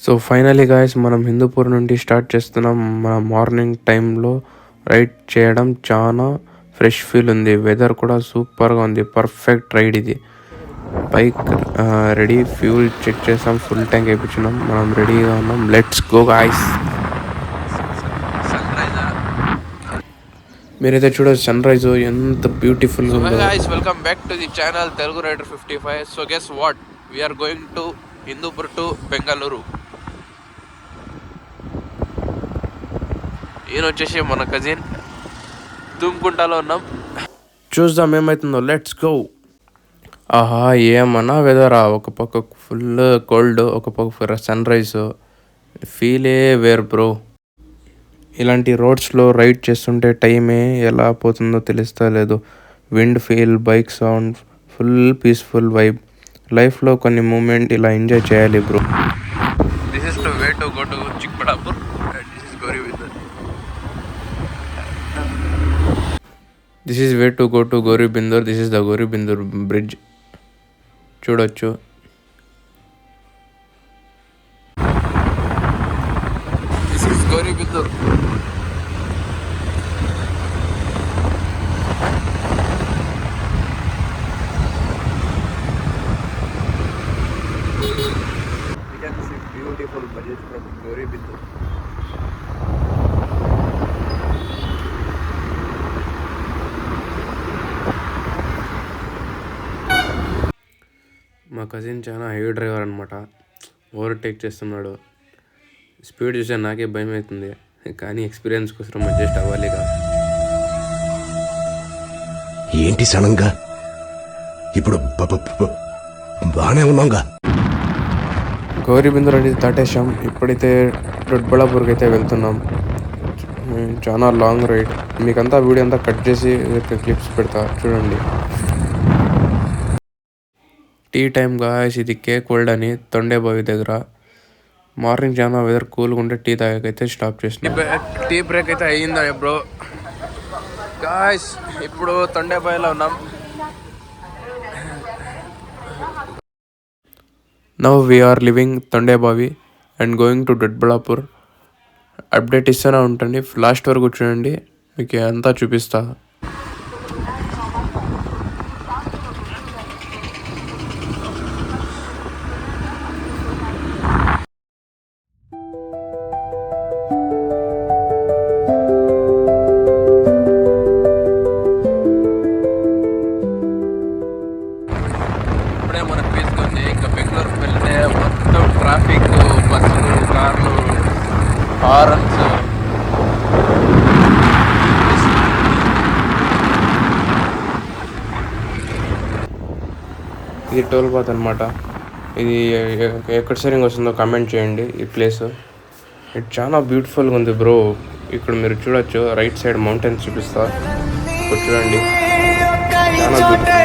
So finally guys మనం హిందూపూర్ నుండి start చేస్తున్నాం. మన మార్నింగ్ టైంలో రైడ్ చేయడం చాలా ఫ్రెష్ ఫీల్ ఉంది. వెదర్ కూడా సూపర్గా ఉంది. పర్ఫెక్ట్ రైడ్ ఇది. బైక్ రెడీ, ఫ్యూల్ చెక్ చేసాం, ఫుల్ ట్యాంక్ వేయించున్నాం. మనం రెడీగా ఉన్నాం. Let's go guys. మీరైతే చూడొచ్చు సన్ రైజ్ ఎంత బ్యూటిఫుల్ గా ఉందో. guys, welcome back to the channel Telugu Rider 55. So guess what? We are going to Hindupur to Bengaluru. ఈయన వచ్చేసి మన కజిన్. తుమ్కుంటాలో ఉన్నాం. చూద్దాం ఏమవుతుందో. Let's go. ఆహా, ఏమన్నా వెదరా. ఒక పక్క ఫుల్ కోల్డ్, ఒక పక్క సన్ రైజ్. ఫీలే వేర్ బ్రో. ఇలాంటి రోడ్స్లో రైడ్ చేస్తుంటే టైమే ఎలా పోతుందో తెలుస్తలేదు. Wind feel, bike sound, full peaceful vibe. లైఫ్లో కొన్ని మూమెంట్ ఇలా ఎంజాయ్ చేయాలి bro. This is to way to go to Chikballapur and this is Gauribidanur. This is way to go to Gauribidanur. This is the Gauribidanur bridge. చూడొచ్చు. This is గౌరీబిందూర్. We can see beautiful budget from Gauribindur. మా cousin చాలా heavy driver అనమాట. Overtake చేస్తున్నాడు. Speed చూసే నాకే భయం అవుతుంది, కానీ ఎక్స్పీరియన్స్ కోసం అడ్జస్ట్ అవ్వాలిగా. ఏంటి సడన్గా ఇప్పుడు బాగానే ఉన్నాంగా. గౌరీబిందూర్ అనేది దాటేశాం. ఇప్పుడైతే దొడ్బళ్ళాపూర్కి అయితే వెళ్తున్నాం. చాలా లాంగ్ రైడ్. మీకంతా వీడియో అంతా కట్ చేసి క్లిప్స్ పెడతా చూడండి. Tea time guys. ఇది కేక్ వరల్డ్ అని తొండేబావి దగ్గర. మార్నింగ్ చాలా వెదర్ కూల్గా ఉంటే టీ తాగకైతే స్టాప్ చేసిన. టీ బ్రేక్ అయితే అయ్యిందా బ్రో? గాయస్ ఇప్పుడు తొండేబావిలో ఉన్నాం. Now we are leaving Tondebavi and going to Doddaballapur. Update ఇస్తూనే ఉంటుంది. లాస్ట్ వరకు చూడండి, మీకు అంతా చూపిస్తా. ఇప్పుడే మన పీసుకొని ఇంకా బెంగళూరుకి వెళ్తే మొత్తం ట్రాఫిక్, బస్సులు, కార్లు, హారన్స్. ఇది టోల్ బాత్ అనమాట. ఇది ఎక్కడ సరిగా వస్తుందో కామెంట్ చేయండి. ఈ ప్లేస్ ఇది చాలా బ్యూటిఫుల్గా ఉంది బ్రో. ఇక్కడ మీరు చూడొచ్చు, రైట్ సైడ్ మౌంటైన్స్ చూపిస్తా. ఇక్కడ చూడండి, చాలా బ్యూటిఫుల్.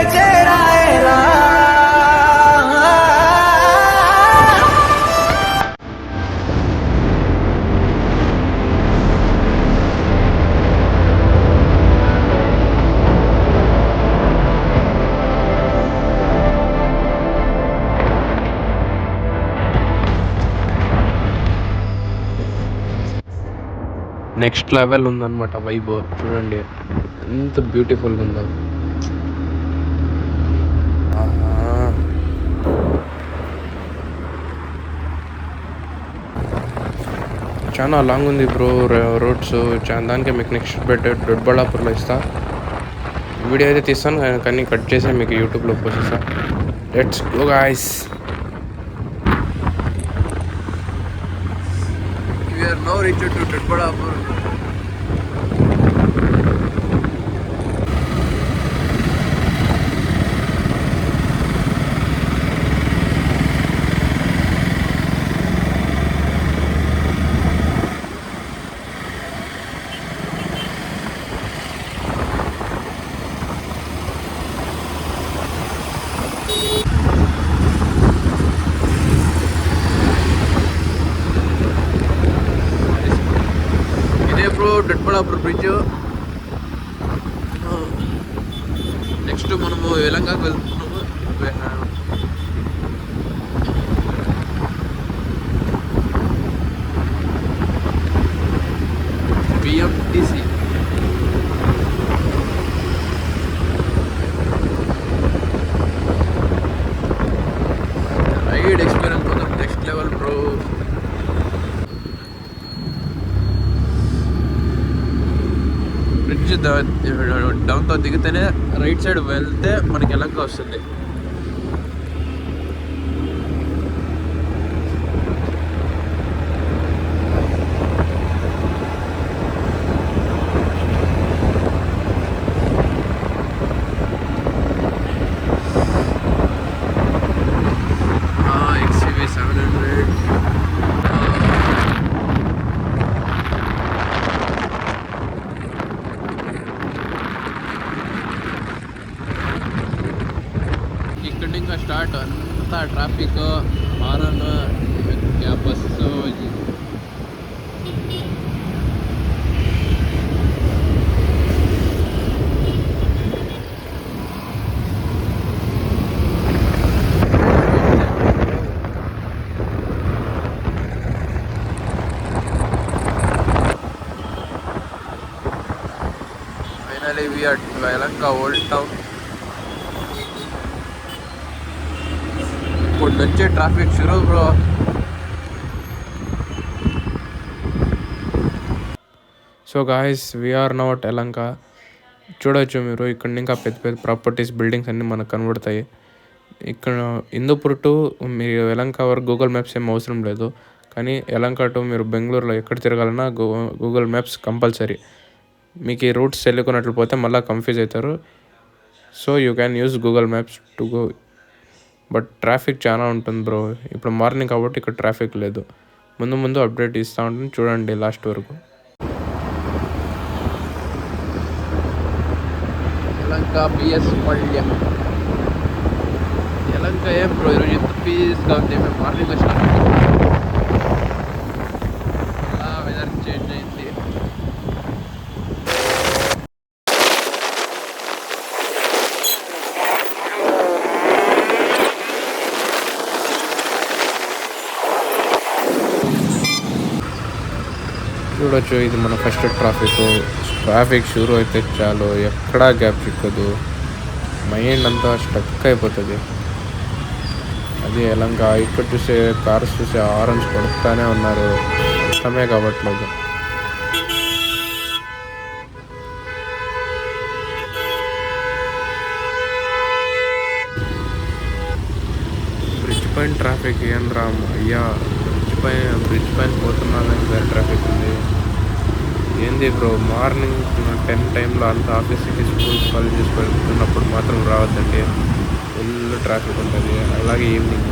నెక్స్ట్ లెవెల్ ఉందన్నమాట వైబ్. చూడండి ఎంత బ్యూటిఫుల్గా ఉందో. చాలా లాంగ్ ఉంది బ్రో రోడ్స్. దానికే మీకు నెక్స్ట్ దొడ్బళ్ళాపూర్లో ఇస్తా. వీడియో అయితే తీస్తాను, కానీ కట్ చేసి మీకు యూట్యూబ్లో పోస్ట్ చేస్తా. Let's go guys. We are now reached to Dodballapur. Doddaballapur bridge. Next మనము వెలంగాకు వెళ్తున్నాము. డౌన్తో దిగితేనే రైట్ సైడ్ వెళ్తే మనకి ఎలంక వస్తుంది. XCV 700. ఇక్కడ ఇంకా స్టార్ట్ అంతా traffic, horn, bus. Finally we are at Yelahanka Old Town. ఇప్పుడు వచ్చే ట్రాఫిక్ షురూ bro. So guys we are now at Yelahanka. చూడవచ్చు మీరు ఇక్కడ ఇంకా పెద్ద పెద్ద ప్రాపర్టీస్, బిల్డింగ్స్ అన్నీ మనకు కనబడతాయి. ఇక్కడ హిందూపూర్ టు మీరు యలంక వరకు గూగుల్ మ్యాప్స్ ఏం అవసరం లేదు. కానీ యలంక టు మీరు బెంగళూరులో ఎక్కడ తిరగాలన్నా గూగుల్ మ్యాప్స్ కంపల్సరీ. మీకు ఈ రూట్స్ తెలియకున్నట్లు పోతే మళ్ళీ కన్ఫ్యూజ్ అవుతారు. So you can use Google maps to go. But traffic చాలా ఉంటుంది బ్రో. ఇప్పుడు మార్నింగ్ కాబట్టి ఇక్కడ ట్రాఫిక్ లేదు. ముందు ముందు అప్డేట్ ఇస్తూ ఉంటుంది, చూడండి లాస్ట్ వరకు. యలంక బిఎస్ పల్య. యలంక ఏం బ్రో ఈరోజు ఎంత పీస్గా ఉంది. మేము మార్నింగ్ వచ్చినాం, వెదర్ చేంజ్ అయింది. చూడొచ్చు ఇది మన ఫస్ట్ ట్రాఫిక్ షురూ అయితే చాలు ఎక్కడా గ్యాప్ చిక్కదు. మైండ్ అంతా స్టక్ అయిపోతుంది. అది యలంక. ఇక్కడ చూసే కార్స్ చూసే హారన్స్ కొడుతూనే ఉన్నారు, అర్థమే కావట్లేదు. బ్రిడ్జ్ పైన ట్రాఫిక్ ఏం రాము అయ్యా. బ్రిడ్జ్ పైన పోతున్నా కానీ ట్రాఫిక్ ఉంది. ఏంది బ్రో మార్నింగ్ 10 టైంలో అంత ఆఫీస్కి, స్కూల్కి, కాలేజెస్కి వెళ్తున్నప్పుడు మాత్రం రావద్దండి. ఫుల్ ట్రాఫిక్ ఉంటుంది. అలాగే ఈవినింగ్.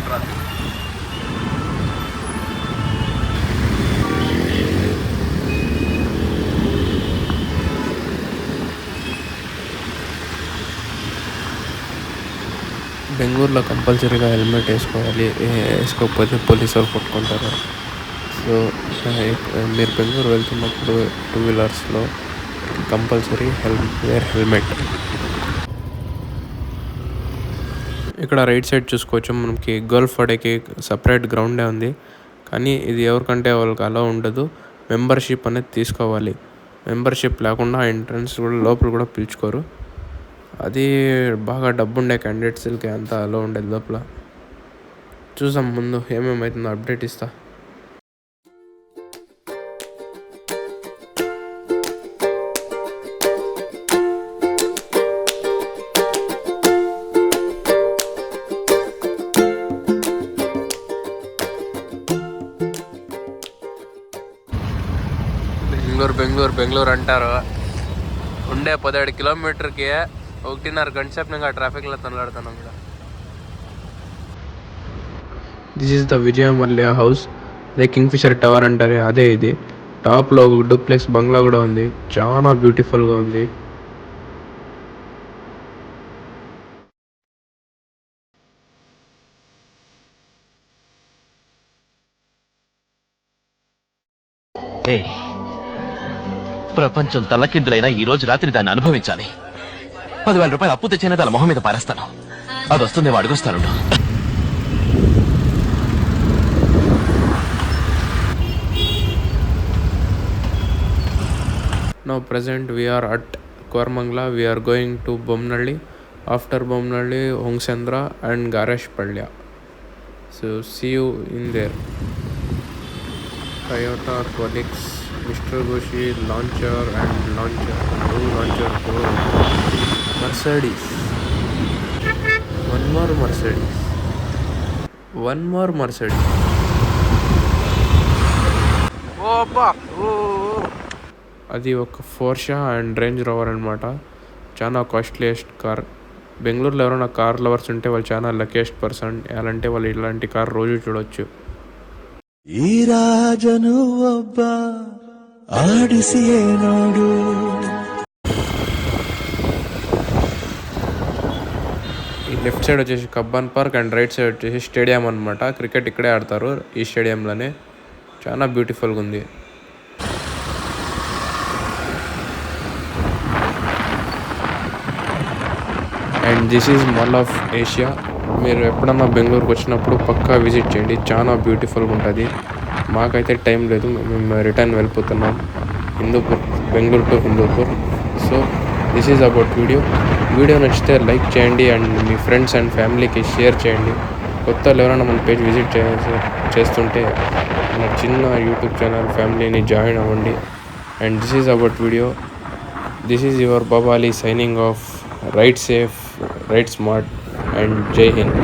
ట్రాఫిక్ బెంగళూరులో కంపల్సరీగా హెల్మెట్ వేసుకోవాలి. వేసుకోకపోతే పోలీసు వాళ్ళు పట్టుకుంటారు. సో మీరు బెంగళూరు వెళ్తున్నప్పుడు 2 వీలర్స్లో కంపల్సరీ హెల్మెట్. ఇక్కడ రైట్ సైడ్ చూసుకోవచ్చు, మనకి గోల్ఫ్ ఆడేకి సపరేట్ గ్రౌండే ఉంది. కానీ ఇది ఎవరికంటే వాళ్ళకి అలా ఉండదు. మెంబర్షిప్ అనేది తీసుకోవాలి. మెంబర్షిప్ లేకుండా ఎంట్రన్స్ కూడా లోపల కూడా పిలుచుకోరు. అది బాగా డబ్బు ఉండే క్యాండిడేట్స్కి అంతా అలా ఉండేది లోపల. చూసాం ముందు ఏమేమవుతుందో అప్డేట్ ఇస్తా. బెంగళూరు అంటారు. ఉండే 17 కిలోమీటర్కి 1.5 గంట సేపు ఇంకా ట్రాఫిక్లో తనలాడుతున్నాం ఇక్కడ. This is the Vijaya Mallya house. అదే కింగ్ఫిషర్ టవర్ అంటారు, అదే ఇది. టాప్లో ఒక డూప్లెక్స్ బంగ్లా కూడా ఉంది, చాలా బ్యూటిఫుల్గా ఉంది. ప్రపంచం తలకిందులైనా ఈ రోజు రాత్రి దాన్ని అనుభవించాలి. 10,000 రూపాయలు అప్పు తెచ్చిన తన మొహం మీద పారేస్తాను. అది వస్తుందేమో అడుగుస్తాను. now present we are at Koramangala. We are going to Bomnalli. After Bomnalli, Hongsandra and Gareshpalya. So see you in there. Toyota Qualix, Mr. Goshi, launcher and launcher. Oh, launcher. Oh. Mercedes. One more Mercedes. One more Mercedes. అది ఒక ఫోర్షా and range rover అనమాట. చాలా costliest car. బెంగళూరులో ఎవరైనా car lovers ఉంటే వాళ్ళు చాలా luckiest person. ఎలాంటి వాళ్ళు ఇలాంటి కార్ రోజు చూడొచ్చు. ఈ రాజను ఒಬ್ಬ ఆడిసియేనోడు. ఈ లెఫ్ట్ సైడ్ వచ్చేసి కబ్బాన్ పార్క్ అండ్ రైట్ సైడ్ వచ్చేసి స్టేడియం అనమాట. క్రికెట్ ఇక్కడే ఆడతారు, ఈ స్టేడియంలోనే. చాలా బ్యూటిఫుల్గా ఉంది. And this is mall of Asia. మీరు ఎప్పుడన్నా బెంగళూరుకి వచ్చినప్పుడు పక్కా విజిట్ చేయండి, చాలా బ్యూటిఫుల్గా ఉంటుంది. మాకైతే టైం లేదు, మేము రిటర్న్ వెళ్ళిపోతున్నాం Hindupur, Bengaluru to Hindupur. So this is about video నచ్చితే లైక్ చేయండి అండ్ మీ ఫ్రెండ్స్ అండ్ ఫ్యామిలీకి షేర్ చేయండి. కొత్త ఎవరైనా మన పేజ్ విజిట్ చేస్తుంటే మన చిన్న యూట్యూబ్ ఛానల్ ఫ్యామిలీని జాయిన్ అవ్వండి. And this is about video. This is your Babali signing off. Ride safe, ride smart, and Jai Hind.